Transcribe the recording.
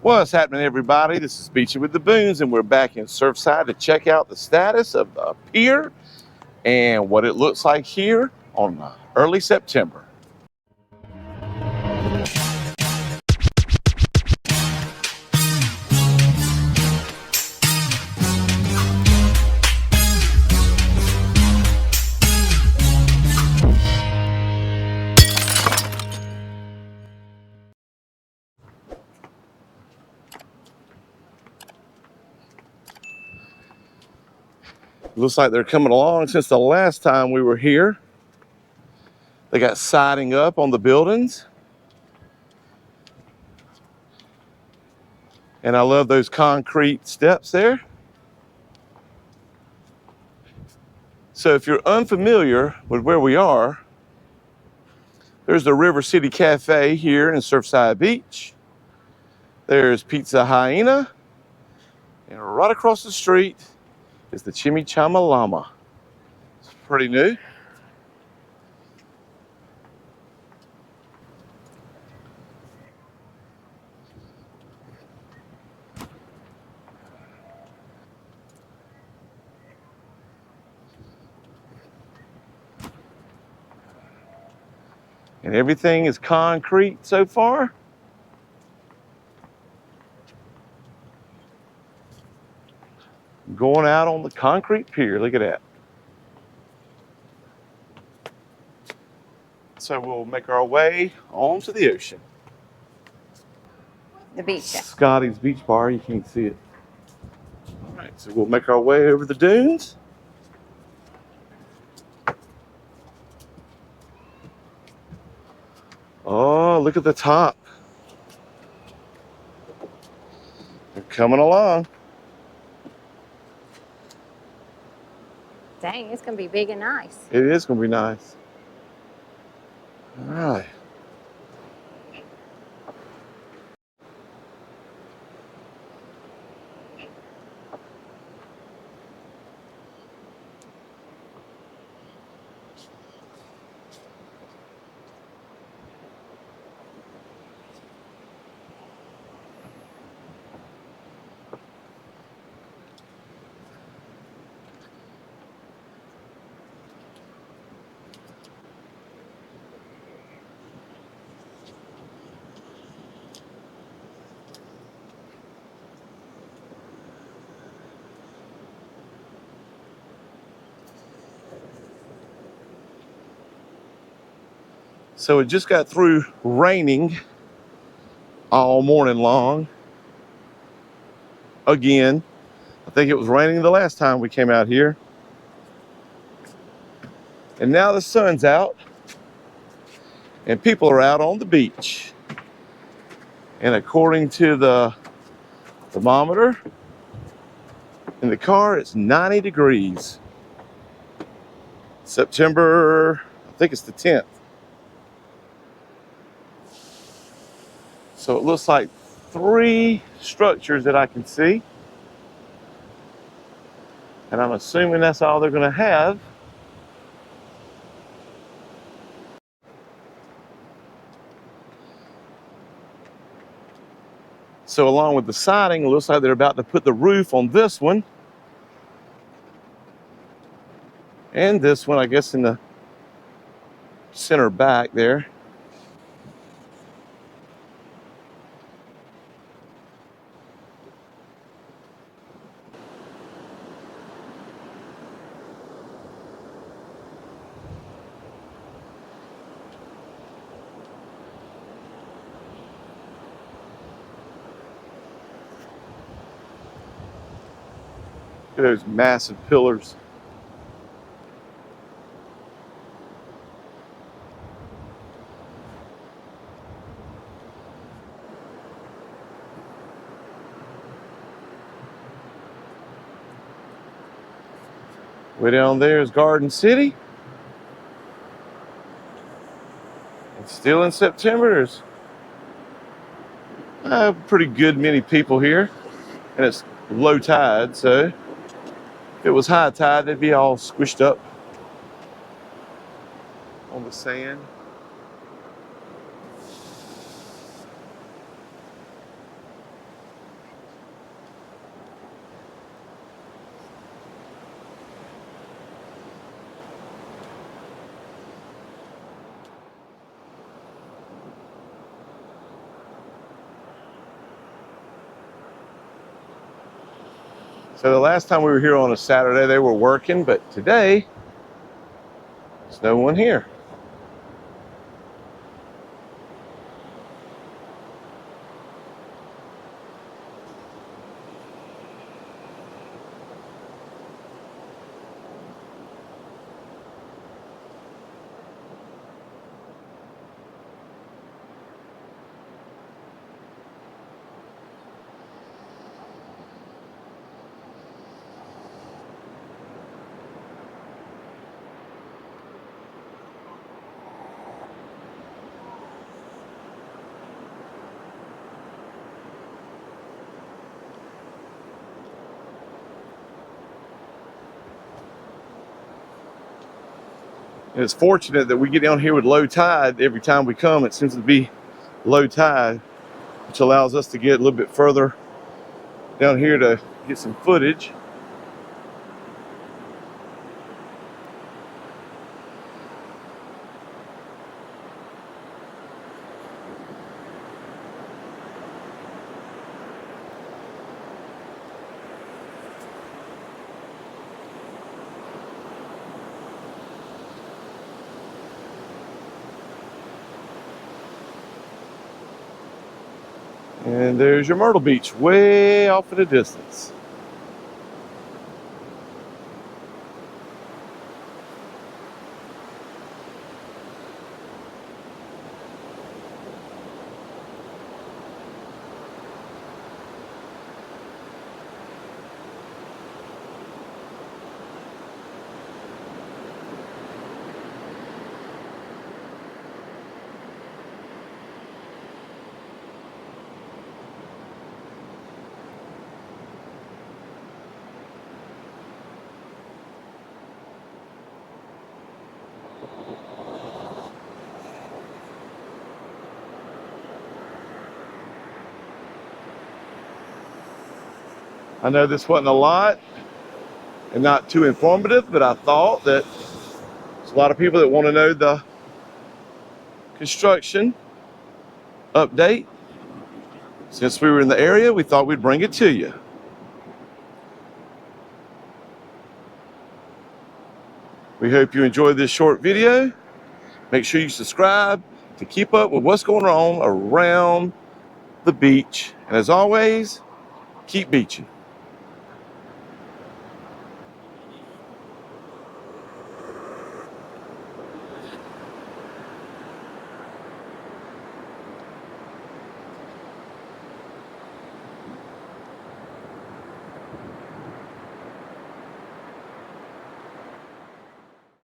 What's happening, everybody? This is Beachin With The Boones, and we're back in Surfside to check out the status of the pier and what it looks like here on early September. Looks like they're coming along since the last time we were here. They got siding up on the buildings. And I love those concrete steps there. So if you're unfamiliar with where we are, there's the River City Cafe here in Surfside Beach. There's Pizza Hyena. And right across the street is the Chimichama Llama. It's pretty new. And everything is concrete so far. Going out on the concrete pier, look at that. So we'll make our way onto the ocean. The beach. Scotty's Beach Bar, you can't see it. All right, so we'll make our way over the dunes. Oh, look at the top. They're coming along. Dang, it's gonna be big and nice. It is gonna be nice. All right. So it just got through raining all morning long. Again, I think it was raining the last time we came out here. And now the sun's out and people are out on the beach. And according to the thermometer in the car, it's 90 degrees. September, I think it's the 10th. So it looks like 3 structures that I can see. And I'm assuming that's all they're gonna have. So along with the siding, it looks like they're about to put the roof on this one. And this one, I guess, in the center back there. Look at those massive pillars. Way down there is Garden City. It's still in September. There's a pretty good many people here. And it's low tide, so if it was high tide, they'd be all squished up on the sand. So the last time we were here on a Saturday, they were working, but today, there's no one here. And it's fortunate that we get down here with low tide every time we come. It seems to be low tide, which allows us to get a little bit further down here to get some footage. And there's your Myrtle Beach way off in the distance. I know this wasn't a lot and not too informative, but I thought that there's a lot of people that want to know the construction update. Since we were in the area, we thought we'd bring it to you. We hope you enjoyed this short video. Make sure you subscribe to keep up with what's going on around the beach. And as always, keep beaching.